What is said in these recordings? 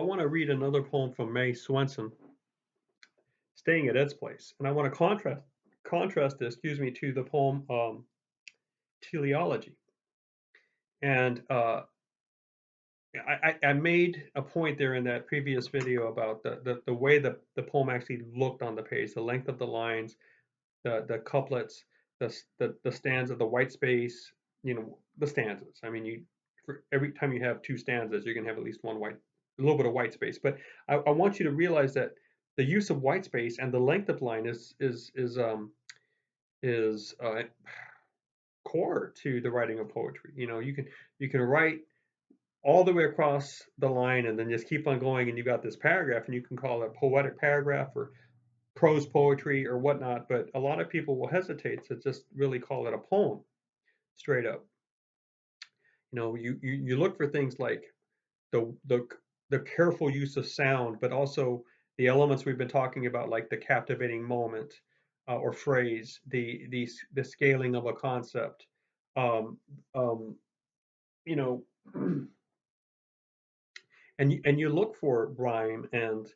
I want to read another poem from May Swenson, "Staying at Ed's Place," and I want to contrast this, excuse me, to the poem "Teleology." And I made a point there in that previous video about the way the poem actually looked on the page, the length of the lines, the couplets, the stanza, the white space, the stanzas. I mean, for every time you have two stanzas, you're gonna have at least a little bit of white space. But I want you to realize that the use of white space and the length of line is core to the writing of poetry. You can write all the way across the line and then just keep on going, and you got this paragraph, and you can call it a poetic paragraph or prose poetry or whatnot. But a lot of people will hesitate to just really call it a poem straight up. You look for things like the the the careful use of sound, but also the elements we've been talking about, like the captivating moment or phrase, the scaling of a concept. Um, um, you know, and you look for rhyme and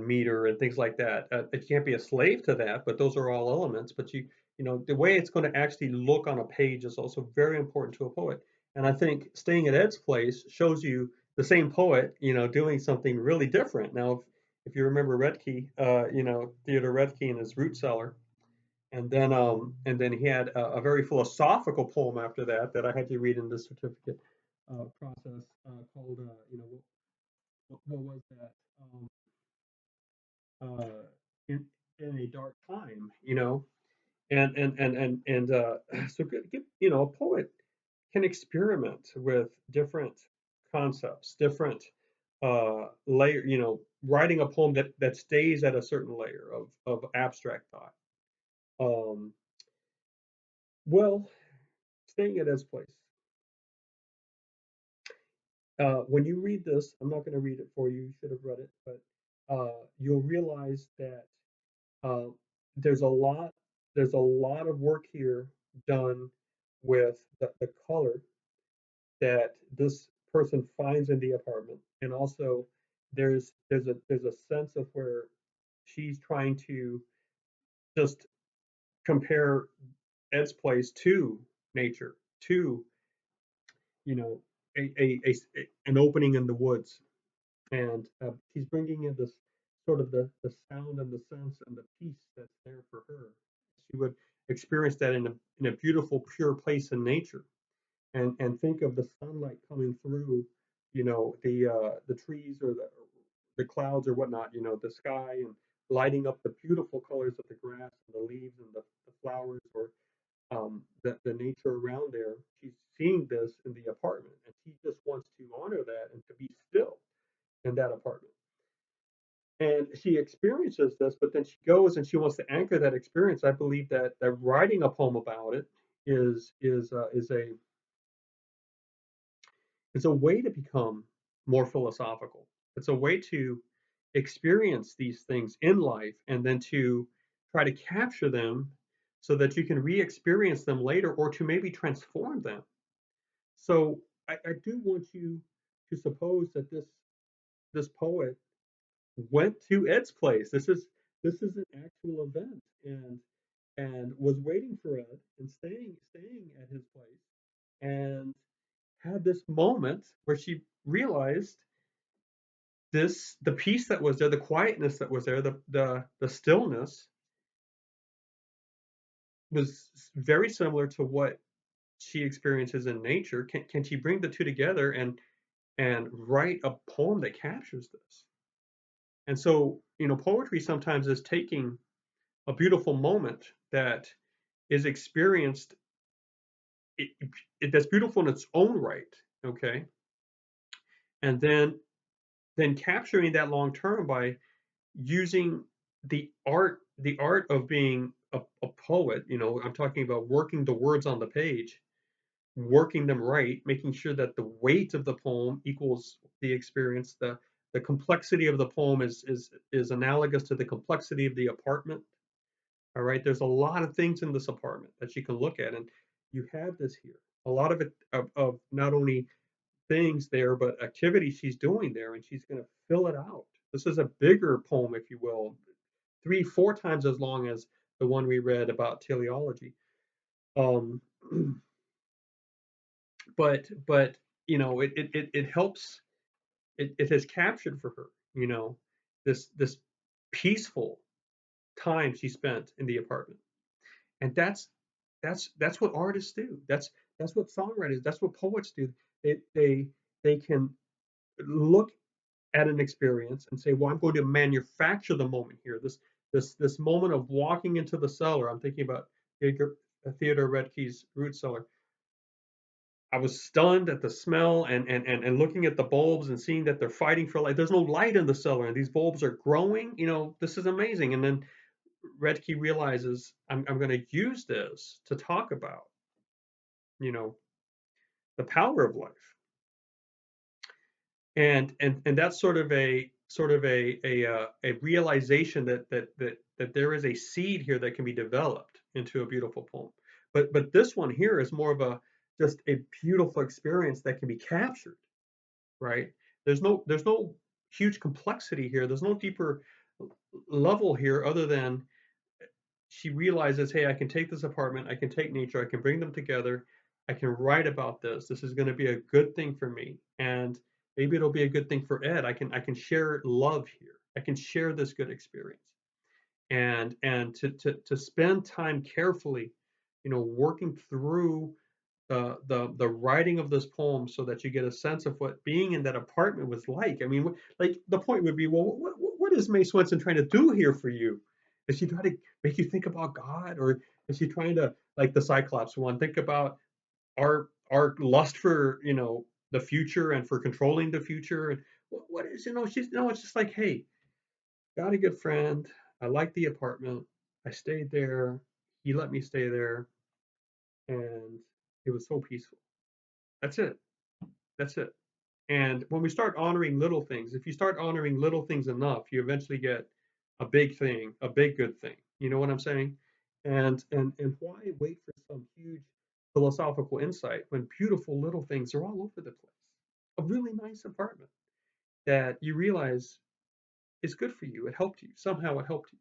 meter and things like that. You can't be a slave to that, but those are all elements. But the way it's going to actually look on a page is also very important to a poet. And I think Staying at Ed's Place shows you the same poet, doing something really different. Now, if you remember Redkey, Theodore Redkey and his Root Cellar, and then he had a very philosophical poem after that I had to read in the certificate process called what was that? Uh, in a dark time, and so a poet can experiment with different concepts, different layer, writing a poem that stays at a certain layer of abstract thought. Um, well, Staying at Ed's Place. When you read this, I'm not going to read it for you. You should have read it, but you'll realize that Uh, there's a lot of work here done with the color that this person finds in the apartment, and also there's a sense of where she's trying to just compare Ed's place to nature, to you know an opening in the woods, and he's bringing in this sort of the sound and the sense and the peace that's there for her. She would experience that in a beautiful, pure place in nature, and think of the sunlight coming through, the trees or the clouds or whatnot, the sky, and lighting up the beautiful colors of the grass and the leaves and the flowers, or the nature around there. She's seeing this in the apartment, and she just wants to honor that and to be still in that apartment. And she experiences this, but then she goes and she wants to anchor that experience. I believe that writing a poem about it is a way to become more philosophical. It's a way to experience these things in life and then to try to capture them so that you can re-experience them later, or to maybe transform them. So I do want you to suppose that this poet went to Ed's place. This is an actual event, and was waiting for Ed and staying at his place, and had this moment where she realized the peace that was there, the quietness that was there, the stillness was very similar to what she experiences in nature. Can she bring the two together and write a poem that captures this? And so, poetry sometimes is taking a beautiful moment that is experienced, it, that's beautiful in its own right, okay, and then capturing that long term by using the art of being a poet. I'm talking about working the words on the page, working them right, making sure that the weight of the poem equals the experience. The complexity of the poem is analogous to the complexity of the apartment. All right, there's a lot of things in this apartment that you can look at, and you have this here. A lot of it of not only things there, but activities she's doing there, and she's going to fill it out. This is a bigger poem, if you will, 3, 4 times as long as the one we read about teleology. Um, but it helps. It has captured for her, this peaceful time she spent in the apartment, and that's what artists do. That's what songwriters. That's what poets do. They can look at an experience and say, well, I'm going to manufacture the moment here. This moment of walking into the cellar. I'm thinking about Theodore Redke's Root Cellar. I was stunned at the smell and looking at the bulbs and seeing that they're fighting for light. There's no light in the cellar, and these bulbs are growing. This is amazing. And then Redke realizes I'm going to use this to talk about, you know, the power of life. And that's sort of a realization that there is a seed here that can be developed into a beautiful poem. But this one here is more of a just a beautiful experience that can be captured, right? There's no huge complexity here. There's no deeper level here other than she realizes, hey, I can take this apartment, I can take nature, I can bring them together, I can write about this. This is going to be a good thing for me, and maybe it'll be a good thing for Ed. I can share love here. I can share this good experience, and to spend time carefully, working through the writing of this poem so that you get a sense of what being in that apartment was like. I mean, like the point would be, well, what is Mae Swenson trying to do here for you? Is she trying to make you think about God, or is she trying to, like the Cyclops one, think about our lust for the future and for controlling the future? And what is she's no, it's just like, hey, got a good friend. I like the apartment. I stayed there. He let me stay there, and it was so peaceful. That's it. That's it. And when we start honoring little things, if you start honoring little things enough, you eventually get a big thing, a big good thing. You know what I'm saying? And why wait for some huge philosophical insight when beautiful little things are all over the place? A really nice apartment that you realize is good for you. It helped you. Somehow it helped you.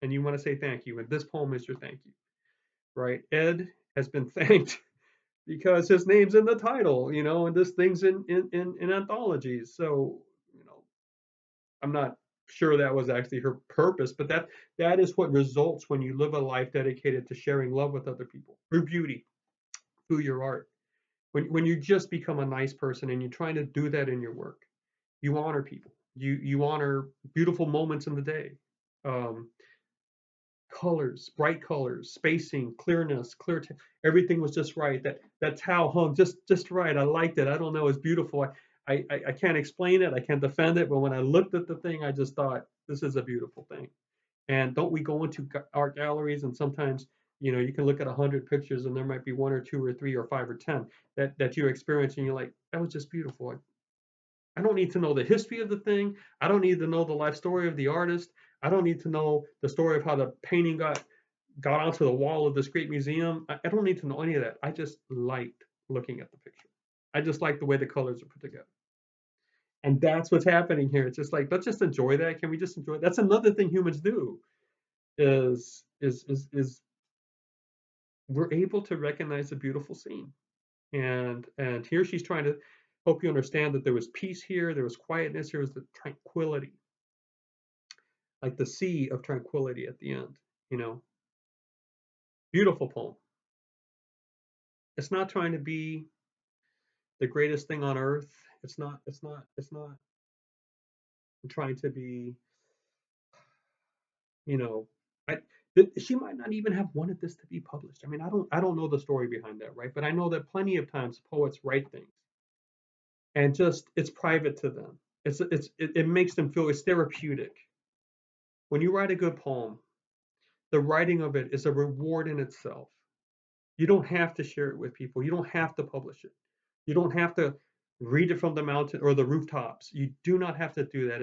And you want to say thank you. And this poem is your thank you. Right? Ed has been thanked because his name's in the title, and this thing's in anthologies. So, I'm not sure that was actually her purpose, but that is what results when you live a life dedicated to sharing love with other people through beauty, through your art. When you just become a nice person and you're trying to do that in your work, you honor people. You honor beautiful moments in the day. Um, Colors, bright colors, spacing, clearness, everything was just right. That towel hung just right. I liked it. I don't know, it's beautiful. I can't explain it. I can't defend it. But when I looked at the thing, I just thought, this is a beautiful thing. And don't we go into art galleries, and sometimes you can look at 100 pictures and there might be one or two or three or five or 10 that you experience, and you're like, that was just beautiful. I don't need to know the history of the thing. I don't need to know the life story of the artist. I don't need to know the story of how the painting got onto the wall of this great museum. I don't need to know any of that. I just liked looking at the picture. I just like the way the colors are put together. And that's what's happening here. It's just like, let's just enjoy that. Can we just enjoy it? That's another thing humans do is we're able to recognize a beautiful scene. And here she's trying to help you understand that there was peace here, there was quietness, there was the tranquility, like the sea of tranquility at the end. You know, Beautiful poem. It's not trying to be the greatest thing on earth. It's not trying to be, you know, I, she might not even have wanted this to be published. I mean, I don't know the story behind that, right? But I know that plenty of times poets write things and just it's private to them. It makes them feel it's therapeutic. When you write a good poem, the writing of it is a reward in itself. You don't have to share it with people. You don't have to publish it. You don't have to read it from the mountain or the rooftops. You do not have to do that.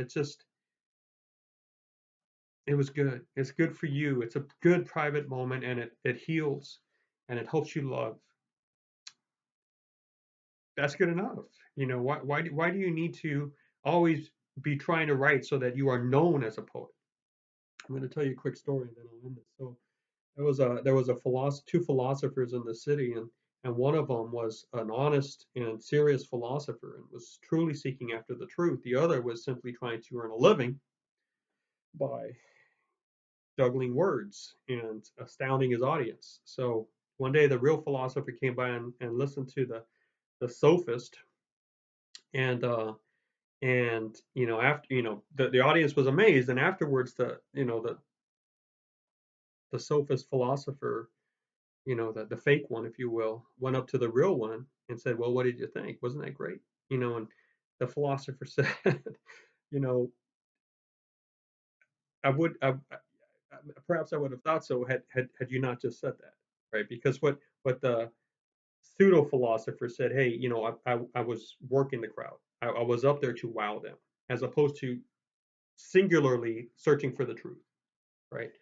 It was good. It's good for you. It's a good private moment, and it heals and it helps you love. That's good enough. You know, why do you need to always be trying to write so that you are known as a poet? I'm going to tell you a quick story, and then I'll end this. So two philosophers in the city, and one of them was an honest and serious philosopher and was truly seeking after the truth. The other was simply trying to earn a living by juggling words and astounding his audience. So one day the real philosopher came by and listened to the sophist, and after the audience was amazed, and afterwards the sophist philosopher, the fake one, if you will, went up to the real one and said, "Well, what did you think? Wasn't that great?" And the philosopher said, "You know, I would, perhaps I would have thought so had you not just said that, right? Because what the pseudo philosopher said, hey, I was working the crowd. I was up there to wow them, as opposed to singularly searching for the truth, right?"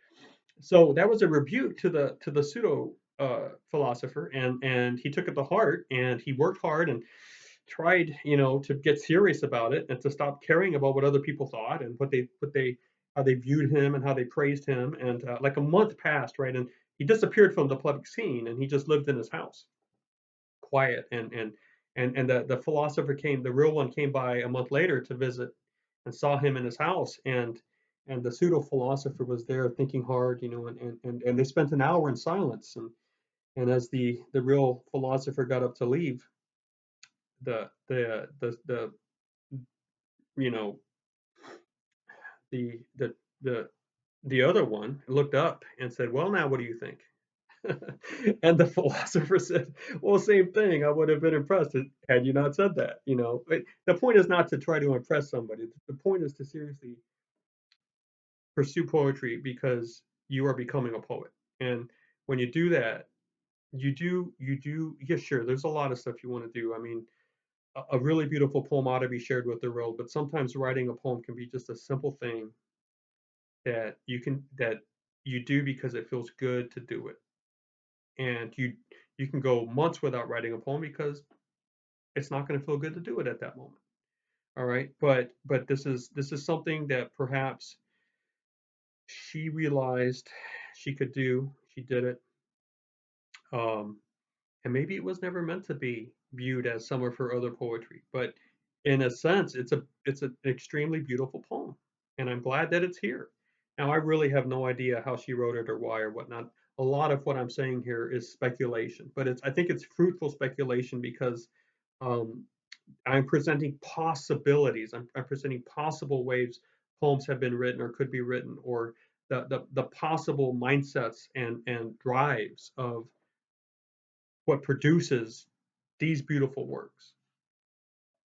So that was a rebuke to the pseudo philosopher, and he took it to heart, and he worked hard and tried, to get serious about it and to stop caring about what other people thought and what they how they viewed him and how they praised him. And like a month passed, right, and he disappeared from the public scene, and he just lived in his house, quiet. And the philosopher came, the real one came by a month later to visit, and saw him in his house, and the pseudo philosopher was there thinking hard, and they spent an hour in silence. And as the real philosopher got up to leave, the you know the the the other one looked up and said, "Well, now what do you think?" And the philosopher said, "Well, same thing. I would have been impressed had you not said that." The point is not to try to impress somebody. The point is to seriously pursue poetry because you are becoming a poet. And when you do that, you do. Yeah, sure. There's a lot of stuff you want to do. I mean, a really beautiful poem ought to be shared with the world, but sometimes writing a poem can be just a simple thing that you do because it feels good to do it. And you can go months without writing a poem because it's not going to feel good to do it at that moment. All right, but this is something that perhaps she realized she could do. She did it. Um, and maybe it was never meant to be viewed as some of her other poetry, but in a sense it's an extremely beautiful poem, and I'm glad that it's here. Now, I really have no idea how she wrote it or why or whatnot. A lot of what I'm saying here is speculation, but I think it's fruitful speculation because um, I'm presenting possibilities. I'm presenting possible ways poems have been written or could be written, or the possible mindsets and drives of what produces these beautiful works.